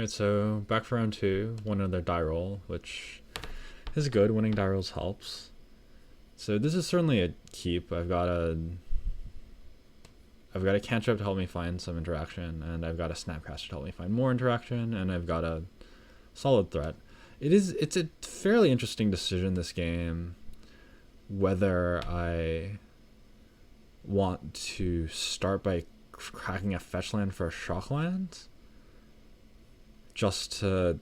Alright, so back for round two. Won another die roll, which is good. Winning die rolls helps. So this is certainly a keep. I've got a cantrip to help me find some interaction, and I've got a snapcaster to help me find more interaction, and I've got a solid threat. It's a fairly interesting decision this game whether I want to start by cracking a fetch land for a shock land just to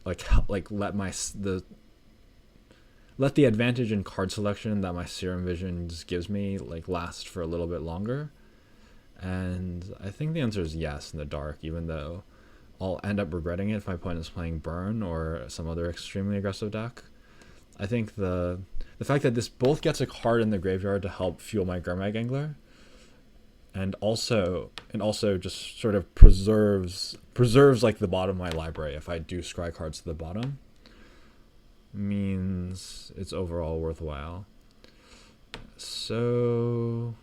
let the advantage in card selection that my Serum Vision just gives me last for a little bit longer. And I think the answer is yes in the dark, even though I'll end up regretting it if my opponent is playing Burn or some other extremely aggressive deck. I think the fact that this both gets a card in the graveyard to help fuel my Gurmag Angler, and also just sort of preserves the bottom of my library if I do scry cards to the bottom, means it's overall worthwhile. So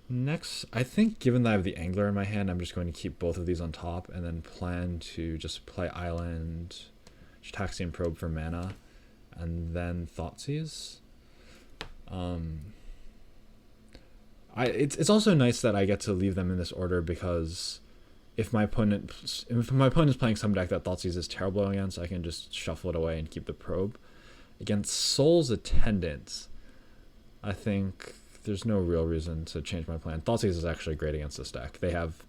next, I think given that I have the Angler in my hand, I'm just going to keep both of these on top and then plan to just play Island, Taxian Probe for mana, and then Thoughtseize. It's also nice that I get to leave them in this order, because if my opponent is playing some deck that Thoughtseize is terrible against, I can just shuffle it away and keep the Probe. Against Soul's Attendant, I think there's no real reason to change my plan. Thoughtseize is actually great against this deck. They have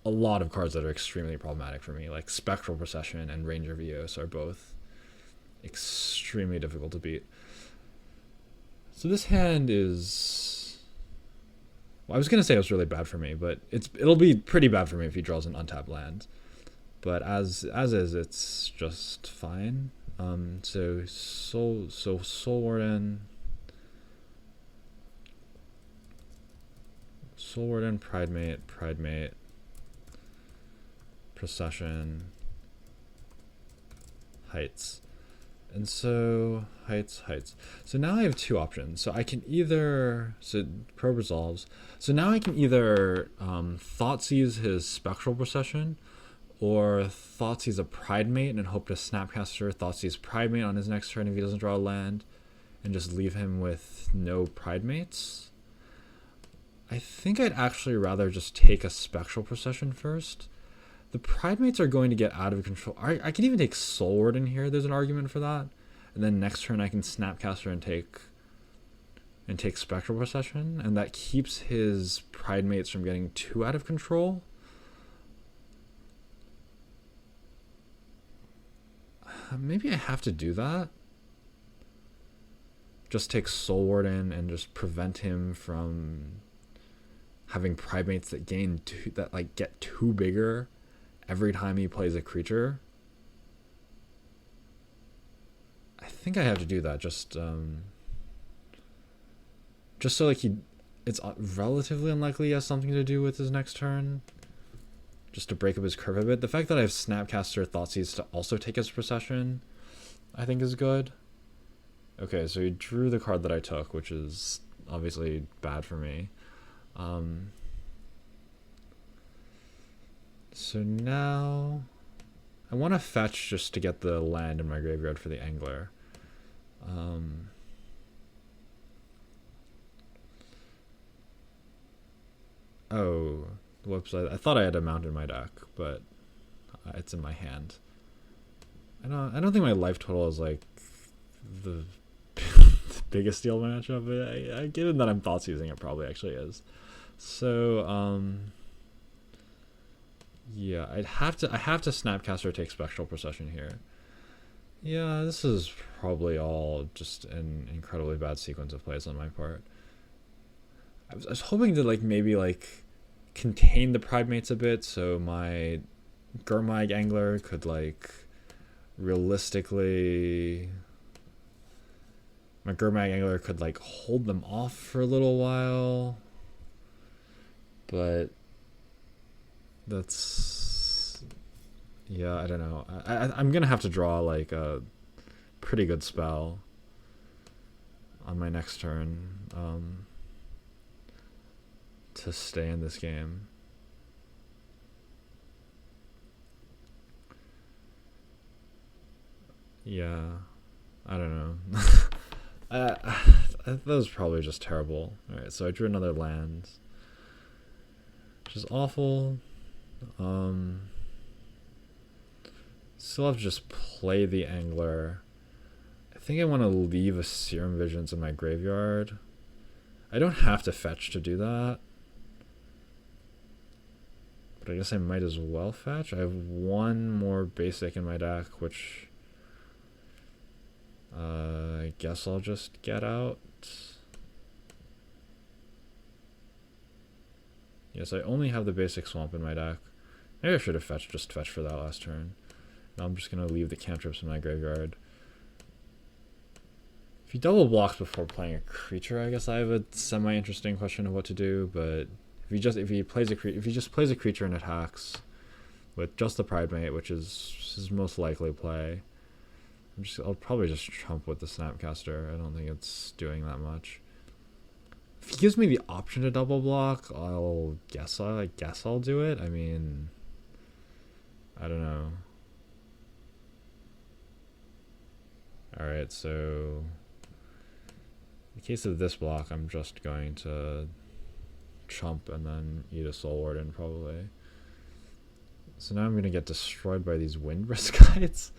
a lot of cards that are extremely problematic for me, like Spectral Procession and Ranger of Eos are both extremely difficult to beat. So this hand is... well, I was going to say it was really bad for me, but it'll be pretty bad for me if he draws an untapped land. But as is, it's just fine. So Soul Warden, Pridemate, Procession, Heights. And so heights. So now I have two options. So I can either Probe resolves. So now I can either Thoughtseize his Spectral Procession, or Thoughtseize a Pridemate and hope to Snapcaster Thoughtseize Pridemate on his next turn if he doesn't draw a land, and just leave him with no Pridemates. I think I'd actually rather just take a Spectral Procession first. The Pridemates are going to get out of control. I can even take Soul Warden here. There's an argument for that. And then next turn I can Snapcaster and take Spectral Procession, and that keeps his Pridemates from getting too out of control. Maybe I have to do that. Just take Soul Warden and just prevent him from having Pridemates that get too bigger every time he plays a creature. I think I have to do that just so it's relatively unlikely he has something to do with his next turn, just to break up his curve a bit. The fact that I have Snapcaster Thoughtseize to also take his Procession, I think is good. Okay, so he drew the card that I took, which is obviously bad for me. So now I want to fetch just to get the land in my graveyard for the Angler. Oh, whoops, I thought I had a Mount in my deck, but it's in my hand. I don't think my life total is the the biggest deal in my matchup, but given that I'm Thoughtseizing, it probably actually is. So yeah, I have to Snapcaster take Spectral Procession here. Yeah, this is probably all just an incredibly bad sequence of plays on my part. I was hoping to maybe contain the Pridemates a bit, so my Gurmag Angler could realistically, my Gurmag Angler could hold them off for a little while, but that's, yeah, I don't know. I'm gonna have to draw a pretty good spell on my next turn to stay in this game. Yeah, I don't know. That was probably just terrible. Alright, so I drew another land, which is awful. Still have to just play the Angler. I think I want to leave a Serum Visions in my graveyard. I don't have to fetch to do that, but I guess I might as well fetch. I have one more basic in my deck, which I guess I'll just get out. Yes, I only have the basic swamp in my deck. Maybe I should have just fetched for that last turn. Now I'm just going to leave the cantrips in my graveyard. If he double blocks before playing a creature, I guess I have a semi-interesting question of what to do, but if he just plays a creature and attacks with just the Pridemate, which is his most likely play, I'll probably just trump with the Snapcaster. I don't think it's doing that much. If he gives me the option to double block, I guess I'll do it. I mean, I don't know. Alright, so in the case of this block, I'm just going to chump and then eat a Soul Warden probably. So now I'm going to get destroyed by these Windbrisk Guides.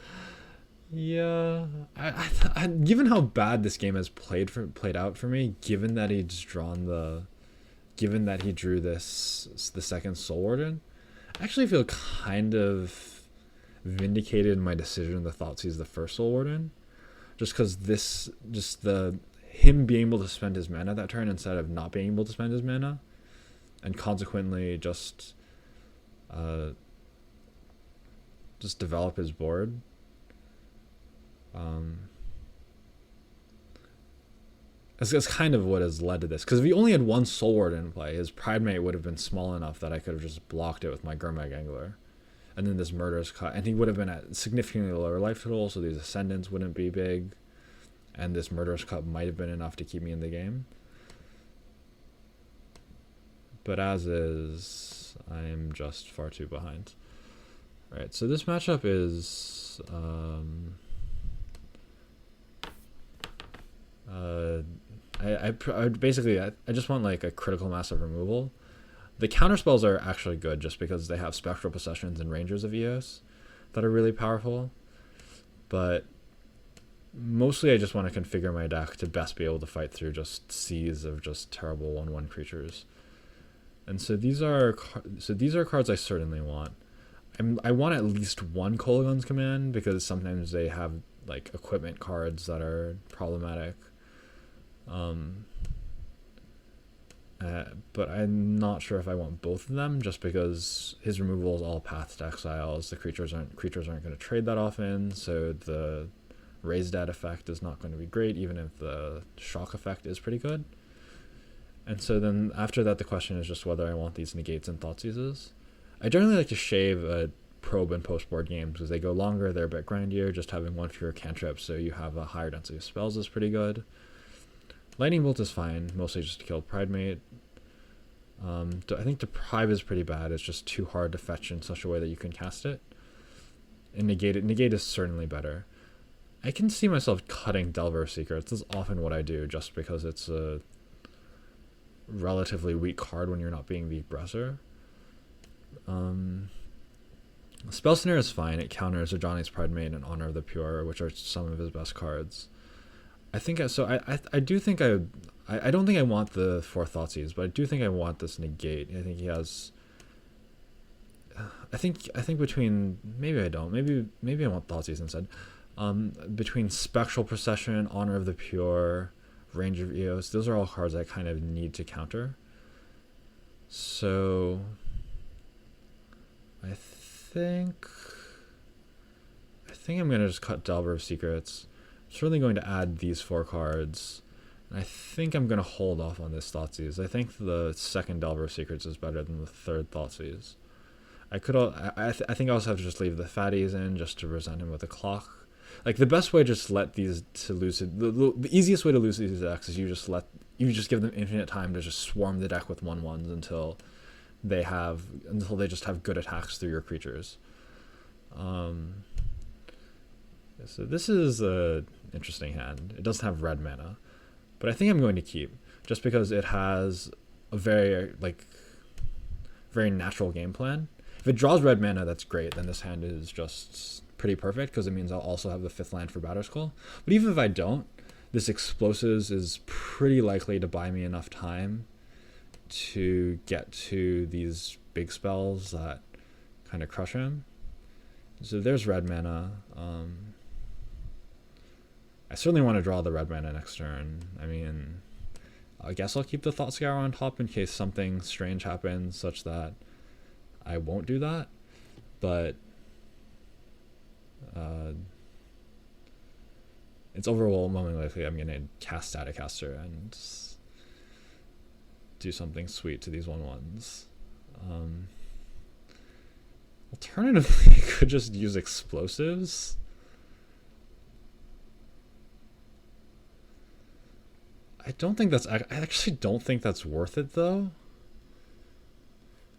Yeah, I given how bad this game has played out for me, given that he drew the second Soul Warden, I actually feel kind of vindicated in my decision to Thoughtseize the first Soul Warden, just because him being able to spend his mana that turn instead of not being able to spend his mana, and consequently just develop his board. That's kind of what has led to this. Because if he only had one Soul Warden in play, his Pridemate would have been small enough that I could have just blocked it with my Gurmag Angler. And then this Murderous Cut. And he would have been at significantly lower life total, so these Ascendants wouldn't be big. And this Murderous Cut might have been enough to keep me in the game. But as is, I am just far too behind. Right, so this matchup is... I just want like a critical mass of removal. The counter spells are actually good just because they have Spectral Possessions and Rangers of Eos that are really powerful. But mostly I just want to configure my deck to best be able to fight through just seas of just terrible 1/1 creatures. And so these are cards I certainly want. I want at least one Kolaghan's Command because sometimes they have like equipment cards that are problematic. But I'm not sure if I want both of them just because his removal is all Path to Exiles. The creatures aren't going to trade that often, so the Raise Dead effect is not going to be great, even if the Shock effect is pretty good. And so then after that, the question is just whether I want these negates and Thoughtseizes. I generally like to shave a probe and post-board games because they go longer, they're a bit grindier. Just having one fewer cantrip so you have a higher density of spells is pretty good. Lightning Bolt is fine, mostly just to kill Pridemate. I think Deprive is pretty bad. It's just too hard to fetch in such a way that you can cast it. And Negate is certainly better. I can see myself cutting Delver of Secrets. This is often what I do just because it's a relatively weak card when you're not being the aggressor. Spell Snare is fine. It counters Ajani's Pridemate and Honor of the Pure, which are some of his best cards. I don't think I want the 4 Thoughtseize, but I do think I want this negate. I think he has. I think between maybe I don't. Maybe I want Thoughtseize instead. Between Spectral Procession, Honor of the Pure, Range of Eos, those are all cards I kind of need to counter. So I think I'm gonna just cut Delver of Secrets. I'm certainly going to add these 4 cards. And I think I'm going to hold off on this Thoughtseize. I think the second Delver of Secrets is better than the third Thoughtseizes. I think I also have to just leave the fatties in just to present him with a clock. Like the best way just let these to lose the easiest way to lose these decks is you just give them infinite time to just swarm the deck with 1/1s until they just have good attacks through your creatures. So this is a interesting hand. It doesn't have red mana, but I think I'm going to keep just because it has a very very natural game plan. If it draws red mana, that's great. Then this hand is just pretty perfect because it means I'll also have the 5th land for Batterskull. But even if I don't, this Explosives is pretty likely to buy me enough time to get to these big spells that kind of crush him. So there's red mana. I certainly want to draw the red mana next turn. I mean, I guess I'll keep the Thought Scour on top in case something strange happens such that I won't do that. But it's overwhelmingly likely I'm going to cast Staticaster and do something sweet to these 1/1s. Alternatively, I could just use Explosives. I actually don't think that's worth it though.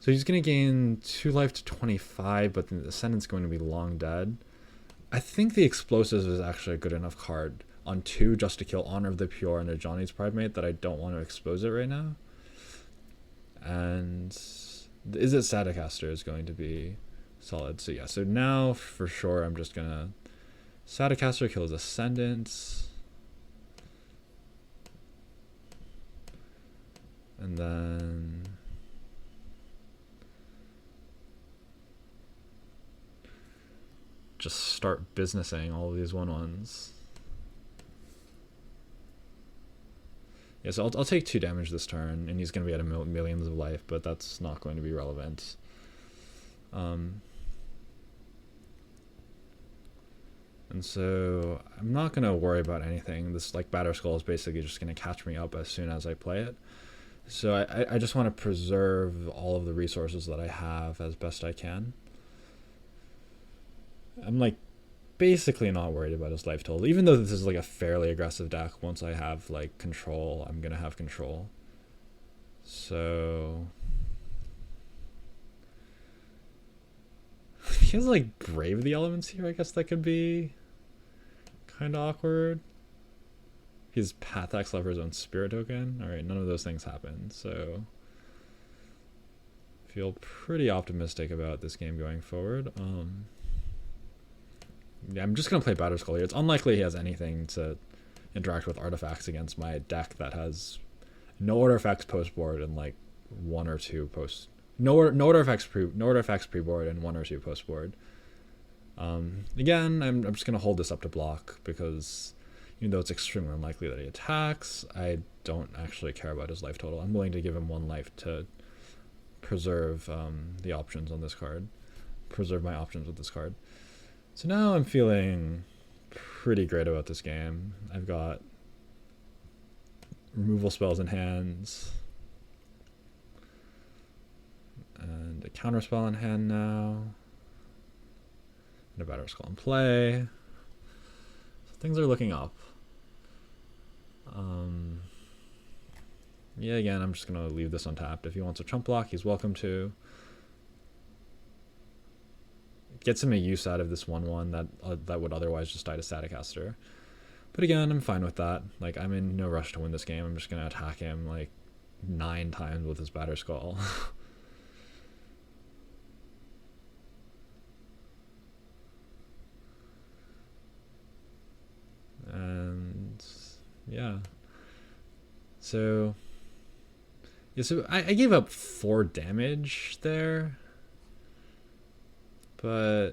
So he's going to gain 2 life to 25, but the Ascendant's going to be long dead. I think the Explosives is actually a good enough card on 2 just to kill Honor of the Pure and a Johnny's Pridemate that I don't want to expose it right now. And is it Staticaster is going to be solid. So yeah, so now for sure I'm just going to Staticaster kills Ascendant. And then just start businessing all of these 1/1s. Yeah, so I'll take 2 damage this turn, and he's going to be at millions of life, but that's not going to be relevant. And so I'm not going to worry about anything. This Batterskull is basically just going to catch me up as soon as I play it. So I just want to preserve all of the resources that I have as best I can. I'm basically not worried about his life total, even though this is a fairly aggressive deck. Once I have control, I'm gonna have control. So if he has Brave the Elements here, I guess that could be kind of awkward. His Pathax left for his own Spirit token. Alright, none of those things happen, so I feel pretty optimistic about this game going forward. Yeah, I'm just going to play Batterskull here. It's unlikely he has anything to interact with artifacts against my deck that has no artifacts post board and 1 or 2 post. No artifacts pre-board and 1 or 2 post board. Again, I'm just going to hold this up to block because even though it's extremely unlikely that he attacks, I don't actually care about his life total. I'm willing to give him 1 life to preserve the options on this card. Preserve my options with this card. So now I'm feeling pretty great about this game. I've got removal spells in hands. And a counterspell in hand now. And a Batterskull in play. So things are looking up. Yeah, again, I'm just going to leave this untapped. If he wants a chump block, he's welcome to. It gets him a use out of this 1/1 that would otherwise just die to Staticaster. But again, I'm fine with that. I'm in no rush to win this game. I'm just going to attack him 9 times with his Batterskull. And yeah. So I gave up 4 damage there. But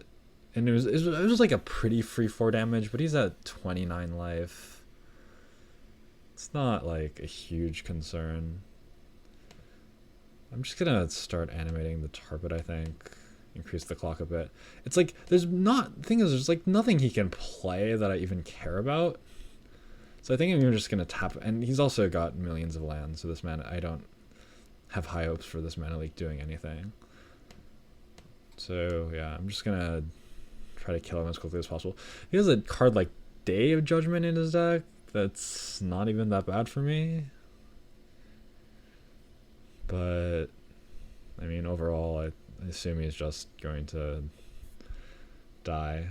and it was a pretty free 4 damage, but he's at 29 life. It's not a huge concern. I'm just gonna start animating the Tarpet, I think. Increase the clock a bit. It's there's nothing he can play that I even care about. So I think I'm just gonna tap, and he's also got millions of lands, so this mana, I don't have high hopes for this Mana Leak doing anything. So yeah, I'm just gonna try to kill him as quickly as possible. He has a card like Day of Judgment in his deck that's not even that bad for me. But I mean, overall, I assume he's just going to die.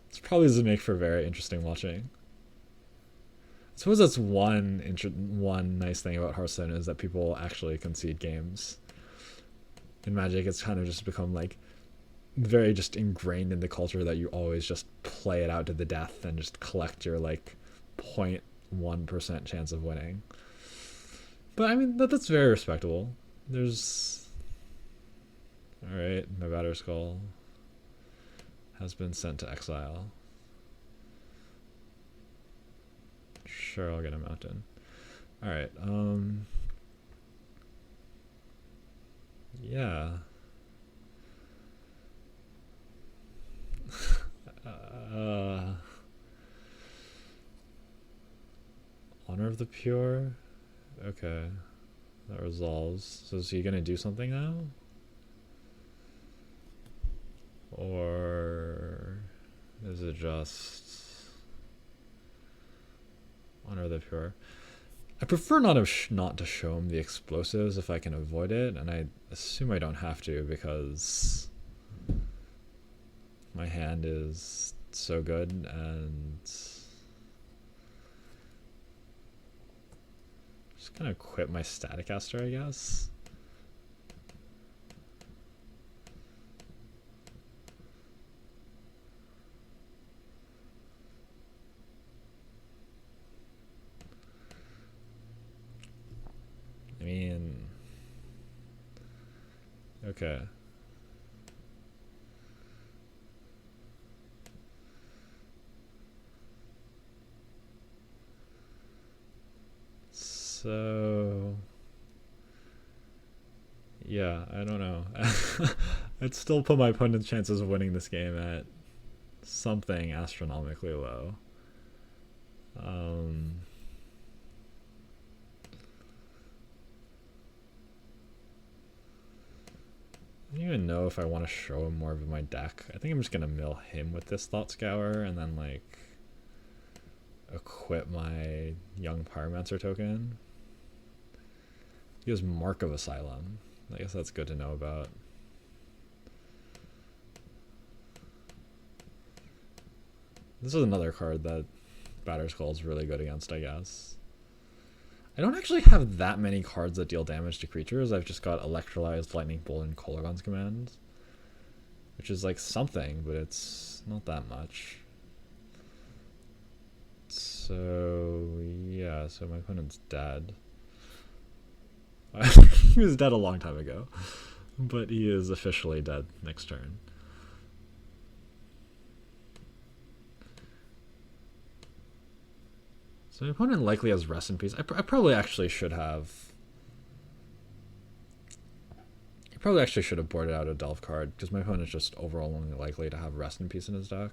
It's This probably doesn't make for very interesting watching. I suppose that's one nice thing about Hearthstone is that people actually concede games. In Magic, it's kind of just become like very just ingrained in the culture that you always just play it out to the death and just collect your like 0.1% chance of winning. But I mean that's very respectable. There's alright, my Batter Skull has been sent to exile. Sure, I'll get a mountain. Alright, yeah. Honor of the Pure? Okay. That resolves. So is he gonna do something now? Or is it just Honor of the Pure? I prefer not to show him the explosives if I can avoid it, and I assume I don't have to because my hand is so good, and just gonna quit my Staticaster, I guess. I mean, okay. So, yeah, I don't know. I'd still put my opponent's chances of winning this game at something astronomically low. I don't even know if I want to show him more of my deck. I think I'm just gonna mill him with this Thought Scour and then like equip my Young Pyromancer token. He has Mark of Asylum. I guess that's good to know about. This is another card that Batter Skull is really good against, I guess. I don't actually have that many cards that deal damage to creatures. I've just got Electrolyzed, Lightning Bolt, and Kolaghan's Command, which is like something, but it's not that much. So, yeah, so my opponent's dead. He was dead a long time ago, but he is officially dead next turn. So my opponent likely has Rest in Peace. I probably actually should have... I probably actually should have boarded out a Delve card, because my opponent's just overwhelmingly likely to have Rest in Peace in his deck,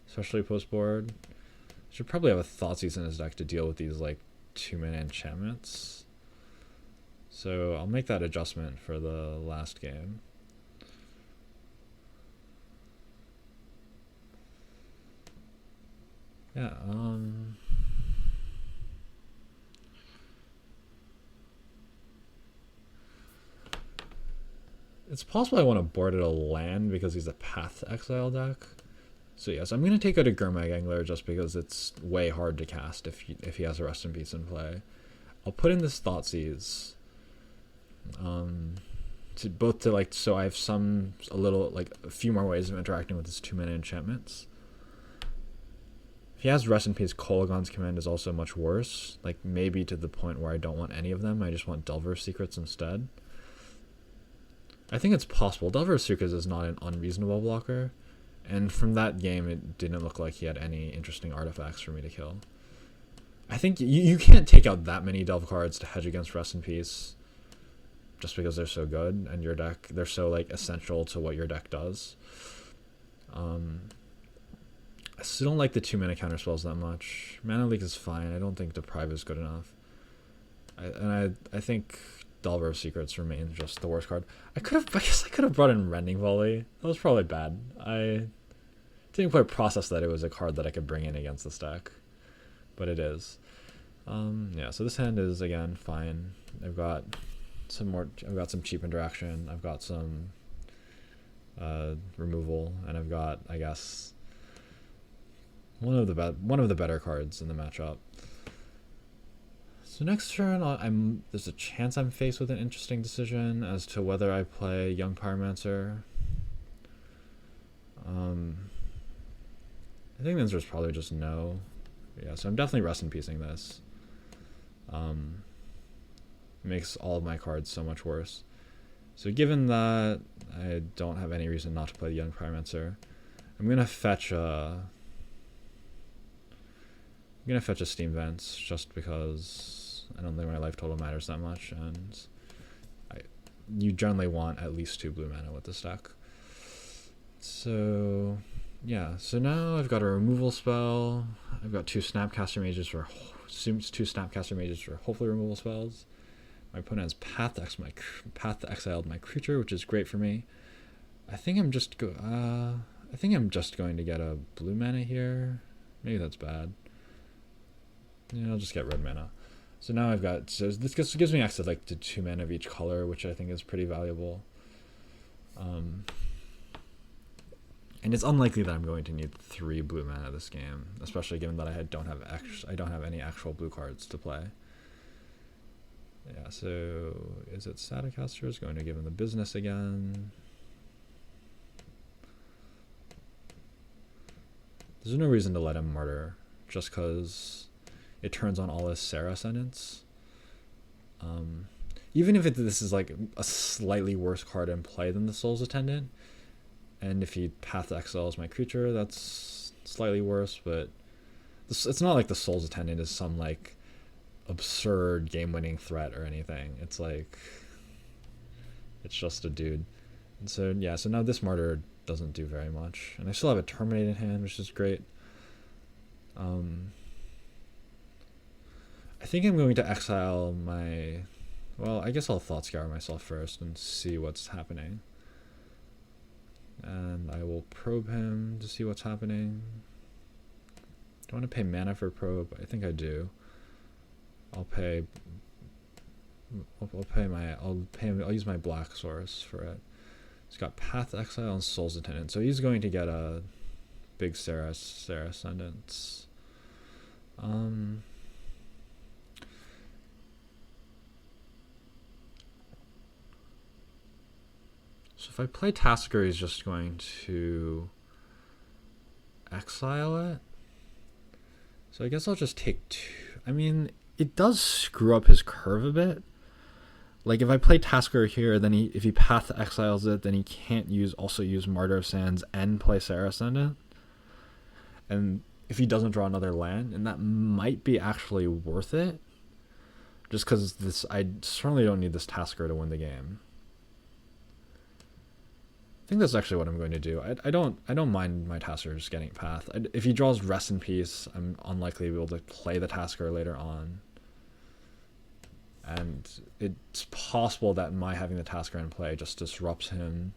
especially post-board. Should probably have a Thoughtseize in his deck to deal with these like 2-mana enchantments. So I'll make that adjustment for the last game. Yeah, it's possible I want to board it a land because he's a Path to Exile deck. So yes, I'm going to take out a Gurmag Angler just because it's way hard to cast if he has a Rest in Peace in play. I'll put in this Thoughtseize. So I have a few more ways of interacting with his 2-mana enchantments. If he has Rest in Peace, Kolaghan's Command is also much worse. Like maybe to the point where I don't want any of them. I just want Delver's Secrets instead. I think it's possible. Delver's Secrets is not an unreasonable blocker. And from that game, it didn't look like he had any interesting artifacts for me to kill. I think you can't take out that many Delve cards to hedge against Rest in Peace just because they're so good and your deck, they're so like essential to what your deck does. I still don't like the 2-mana counterspells that much. Mana Leak is fine. I don't think Deprive is good enough. I think Delver of Secrets remains just the worst card. I guess I could have brought in Rending Volley. That was probably bad. I didn't quite process that it was a card that I could bring in against this deck, but it is. Yeah, so this hand is again fine. I've got some cheap interaction. I've got some removal, and I've got, I guess, one of the better cards in the matchup. So next turn, there's a chance I'm faced with an interesting decision as to whether I play Young Pyromancer. I think the answer is probably just no. Yeah, so I'm definitely rest in piecing this. Makes all of my cards so much worse. So given that I don't have any reason not to play the Young Pyromancer, I'm gonna fetch a Steam Vents just because I don't think my life total matters that much, and you generally want at least 2 blue mana with this deck. So yeah, so now I've got a removal spell. I've got 2 Snapcaster Mages for hopefully removal spells. My opponent has Path to Exile my creature, which is great for me. I think I'm just going to get a blue mana here. Maybe that's bad. Yeah, I'll just get red mana. So now this gives me access to 2 mana of each color, which I think is pretty valuable. And it's unlikely that I'm going to need 3 blue mana this game, especially given that I don't have any actual blue cards to play. Yeah, so is it Staticaster is going to give him the business again. There's no reason to let him Martyr, just because it turns on all his Serra Ascendants. Even if this is like a slightly worse card in play than the Soul's Attendant, and if he Path to Exiles my creature, that's slightly worse, but it's not like the Soul's Attendant is some like absurd game-winning threat or anything. It's just a dude. And so yeah, so now this Martyr doesn't do very much, and I still have a Terminate in hand, which is great. I think I'm going to exile my... Well, I guess I'll Thought Scour myself first and see what's happening. And I will probe him to see what's happening. Do I want to pay mana for probe? I think I do. I'll use my black source for it. He's got Path to Exile and Soul's Attendant, so he's going to get a big Serra Ascendants. So if I play Tasker, he's just going to exile it. So I guess I'll just take 2. I mean, it does screw up his curve a bit. Like if I play Tasker here, then if he Path to Exiles it, then he can't also use Martyr of Sands and play Serra Ascendant. And if he doesn't draw another land, and that might be actually worth it, just because I certainly don't need this Tasker to win the game. I think that's actually what I'm going to do. I don't mind my Taskers getting Path. If he draws Rest in Peace, I'm unlikely to be able to play the Tasker later on. And it's possible that my having the Tasker in play just disrupts him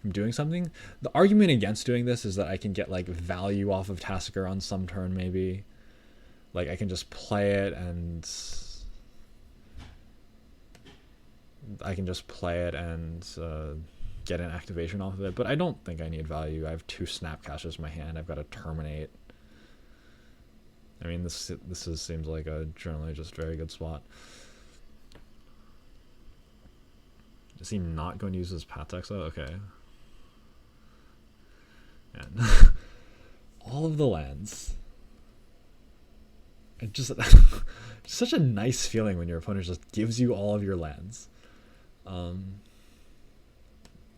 from doing something. The argument against doing this is that I can get like value off of Tasker on some turn, maybe. Like I can just play it and get an activation off of it, but I don't think I need value. I have 2 Snapcasters in my hand. I've got to Terminate. I mean, this seems like a generally just very good spot. Is he not going to use his Path to Exile? Okay. And all of the lands. It just such a nice feeling when your opponent just gives you all of your lands.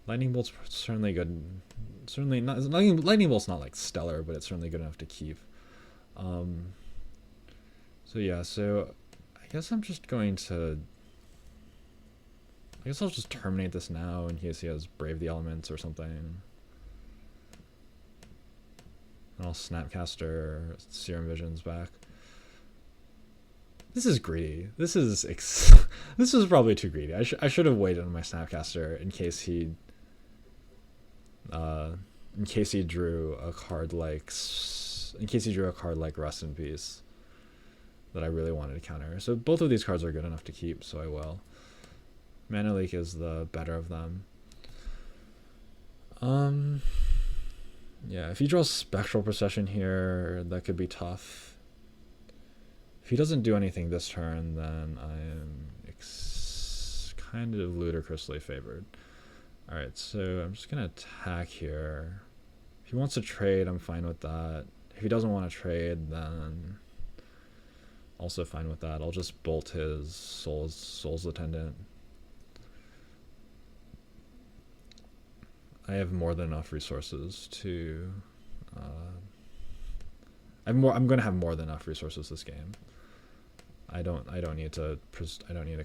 Lightning Bolt's certainly good. Certainly not. Lightning Bolt's not like stellar, but it's certainly good enough to keep. So yeah. So I guess I'm just going to. I guess I'll just terminate this now in case he has Brave the Elements or something. And I'll Snapcaster Serum Visions back. This is greedy. This is probably too greedy. I should have waited on my Snapcaster in case he drew a card like Rest in Peace that I really wanted to counter. So both of these cards are good enough to keep, so I will. Mana Leak is the better of them. Yeah, if he draws Spectral Procession here, that could be tough. If he doesn't do anything this turn, then I am kind of ludicrously favored. Alright, so I'm just going to attack here. If he wants to trade, I'm fine with that. If he doesn't want to trade, then also fine with that. I'll just bolt his Soul's Attendant. I have more than enough resources to... I'm going to have more than enough resources this game. I don't need to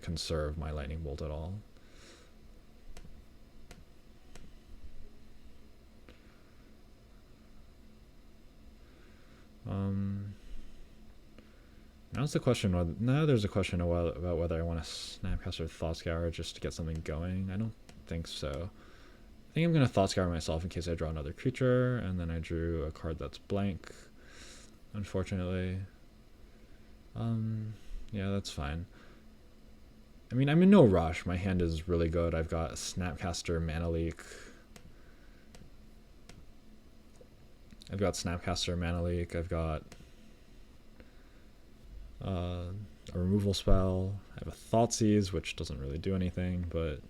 conserve my Lightning Bolt at all. Now there's a question about whether I want to Snapcaster or Thought Scour just to get something going. I don't think so. I think I'm going to Thought Scour myself in case I draw another creature, and then I drew a card that's blank, unfortunately. Yeah, that's fine. I mean, I'm in no rush. My hand is really good. I've got Snapcaster, Mana Leak. I've got a removal spell. I have a Thoughtseize, which doesn't really do anything, but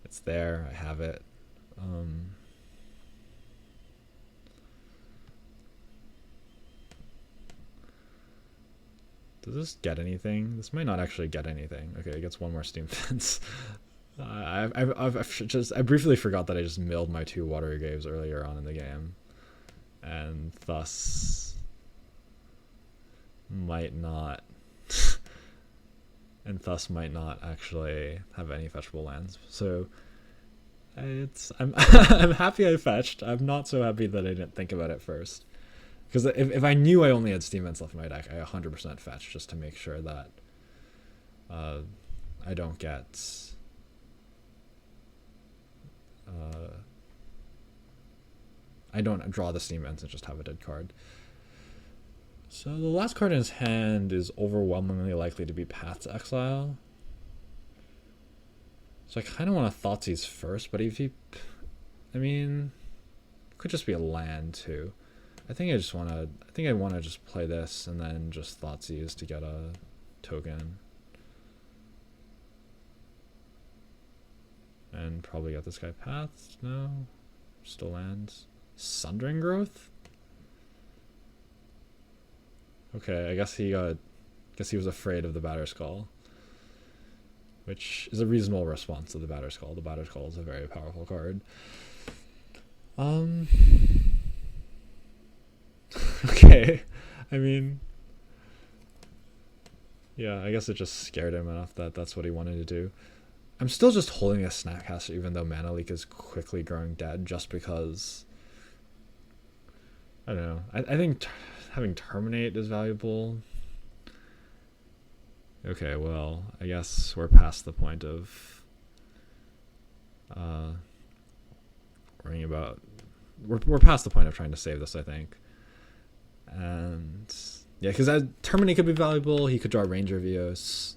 it's there. I have it. Does this get anything? This might not actually get anything. Okay, it gets one more Steam Fence. I briefly forgot that I just milled my 2 Watery Graves earlier on in the game, and thus might not actually have any fetchable lands. So I'm I'm happy I fetched. I'm not so happy that I didn't think about it first. Because if I knew I only had Steam Vents left in my deck, I 100% fetch just to make sure that I don't get I don't draw the Steam Vents and just have a dead card. So the last card in his hand is overwhelmingly likely to be Path to Exile. So I kind of want to Thoughtseize first, but if he... I mean... It could just be a land, too. I think I want to just play this and then just Thoughtseize to get a token. And probably get this guy Paths. No? Still lands. Sundering Growth? Okay, I guess he was afraid of the Batterskull, which is a reasonable response to the Batterskull. The Batterskull is a very powerful card. Okay, I mean, yeah, I guess it just scared him enough that that's what he wanted to do. I'm still just holding a Snapcaster even though Mana Leak is quickly growing dead, just because, I don't know, I think having Terminate is valuable. Okay, well, I guess we're past the point of worrying about... We're past the point of trying to save this, I think. And yeah, because Terminate could be valuable. He could draw Ranger Vios,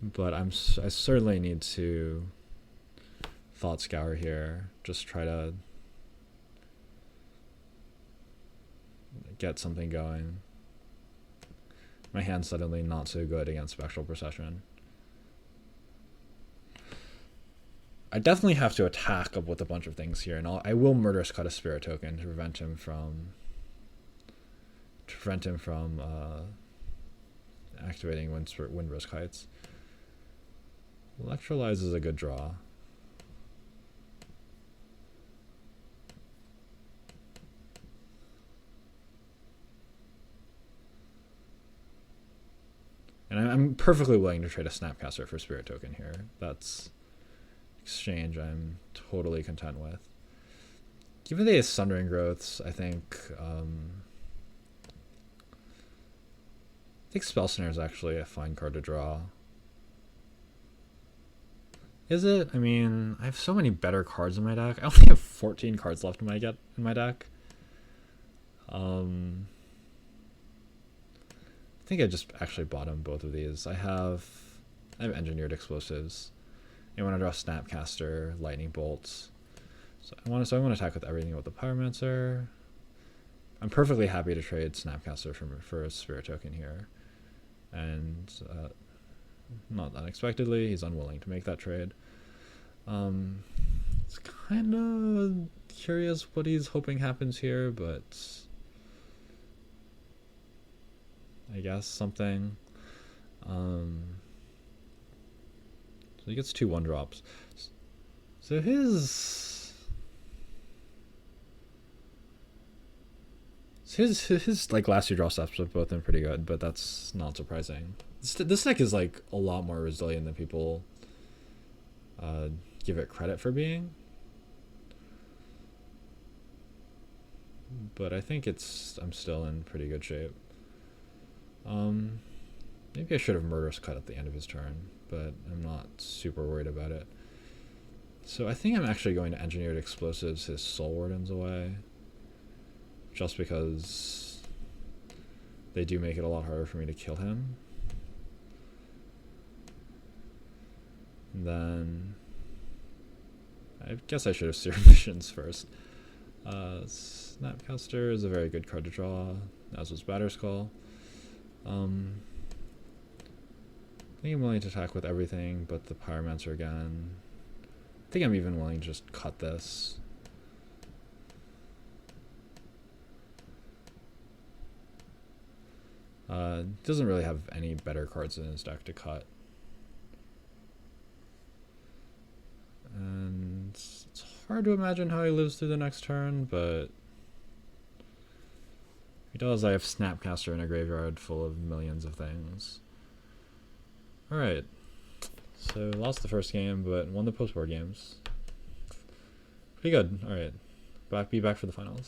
but I certainly need to Thought Scour here. Just try to get something going. My hand's suddenly not so good against Spectral Procession. I definitely have to attack up with a bunch of things here, and I will Murderous Cut a Spirit Token to prevent him from activating Windrisk Heights. Electrolyze is a good draw. And I'm perfectly willing to trade a Snapcaster for Spirit Token here. That's exchange I'm totally content with. Given the Sundering Growths, I think Spell Snare is actually a fine card to draw. Is it? I mean, I have so many better cards in my deck. I only have 14 cards left in my deck. I think I just actually bottomed both of these. I have Engineered Explosives. I want to draw Snapcaster, Lightning Bolts. So I want to attack with everything with the Pyromancer. I'm perfectly happy to trade Snapcaster for a Spirit Token here. And not unexpectedly, he's unwilling to make that trade. It's kind of curious what he's hoping happens here, but I guess something. So he gets 2 1-drops. So his like last 2 draw steps have both been pretty good, but that's not surprising. This deck is like a lot more resilient than people give it credit for being. But I think I'm still in pretty good shape. Maybe I should have Murderous Cut at the end of his turn, but I'm not super worried about it. So I think I'm actually going to Engineered Explosives his Soul Wardens away, just because they do make it a lot harder for me to kill him. And then I guess I should have Serum Visions first. Snapcaster is a very good card to draw, as was Batterskull. I think I'm willing to attack with everything but the Pyromancer again. I think I'm even willing to just cut this. Doesn't really have any better cards in his deck to cut. And it's hard to imagine how he lives through the next turn, but if he does, I have Snapcaster in a graveyard full of millions of things. Alright, so lost the first game, but won the post-board games. Pretty good. Alright, be back for the finals.